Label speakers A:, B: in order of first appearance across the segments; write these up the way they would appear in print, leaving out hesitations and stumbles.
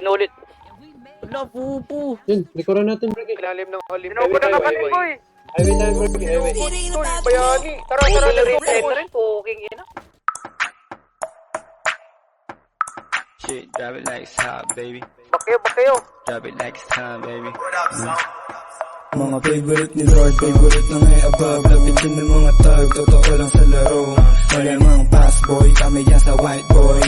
A: Inulit.
B: Wala, pupo.
C: Yun, likuran natin, Bragi.
D: Ilalim ng olim.
A: Sinubo na kapatid ko eh.
C: Highway tayo, Bragi, highway.
D: Uy, bayani. Tara, tara,
A: Ito
D: tara.
A: rin, puking ina.
E: Shit, drop it like it's hot, baby.
A: Bakyo.
E: Drop it like it's time, baby.
F: Mga favorite ni Lord, favorite na may above. Lapitin ng mga tag, totoo lang sa laro. Malamang pass boy, kami yan sa white boy.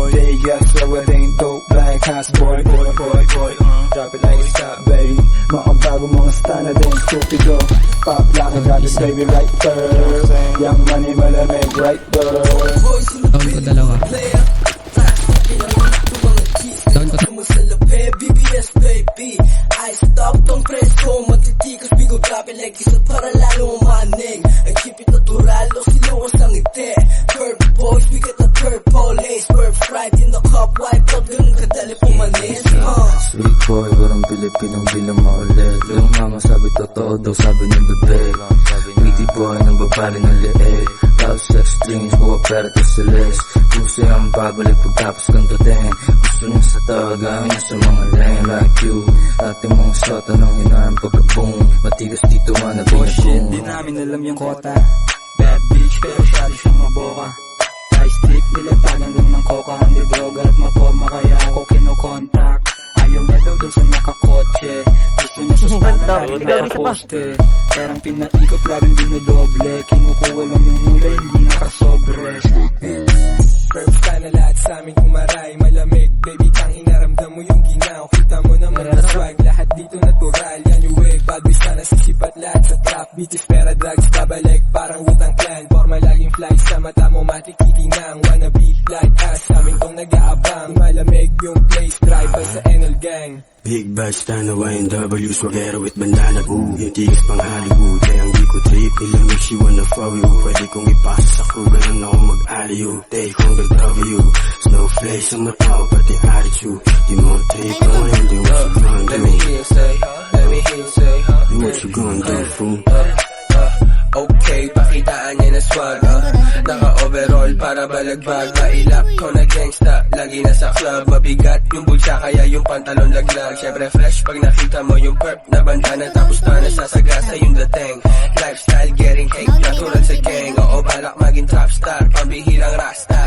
F: They got everything dope like house boy. Drop it like it's hot, baby. Mga bago mga stana din, stupido. Pop lock, got this baby right there. Young money, malamig right there.
B: Down ko dalawa. Down ko
G: BBS baby, I stop tong presko. Matitikas bigo grabe like isa para lalo manig. I keep it natural, o sinuwas ang ngiti. Purple boys, we got the purple lace. Purple fried in the cup, wipe out, ganun kadali pumanis.
F: Sweet boy, parang Pilipinong bilang maulit. Yung mama sabi totoo daw, sabi ng bebe. Witty boy, nang babali ng leeg. Love sex dreams, buwa pera to celeste. Puso ang babalik pagtapos kantutin. Gusto niya sa tagaan niya sa mga lane like you. Ating mga shot, anong hinaan pagka-boom. Matigas dito man na binagong.
E: Di namin alam yung kota. Bad bitch, pero syari siyang maboka. Ice stick, nilatagan lang ng coca. Hindi droga at maporma, kaya ako kinokontak. Ayaw niya daw dun sa nakakotse. Gusto niya sa stana lagi nakaposte. Parang pinaikot laging dinodoble. Kinukuha lang yung hula, hindi nakasobre.
G: Purple ka na lahat sa amin umaray. Malamig, baby, kang inaramdam mo yung ginaw. Kita mo naman na swag, lahat dito natural. Yan yung wave, bad boys na nasisipat lahat sa trap. Bitches, pera, drugs, babalik, parang Wu-Tang Clan. Forma laging fly sa mata mo, matikikinang. Wanna be like us, amin tong nag-aabang. Malamig yung place, drive by sa NL Gang.
H: Big bad stand away in W, swagero with bandana, ooh. Yung tigas pang Hollywood, kaya ang di ko trip. Ilamig she wanna follow you. Pwede kong ipasa sa crew, ganun ako mag-aliyo. Take on the W, snowflake sa mata ko, pati attitude. Di mo trip, kung hindi what you gonna do.
G: Let me hear you say,
H: Do what you gonna do, fool.
G: okay, pakitaan niya na swag. Naka-overall para balagbag. Mailap ko na gangsta, lagi na sa club. Mabigat yung bulsa, kaya yung pantalon laglag. Syempre fresh pag nakita mo yung perp na bandana. Tapos na nasasagasa yung dating. Lifestyle getting cake, natural sa gang. Oo, balak maging top star, pambihirang rasta.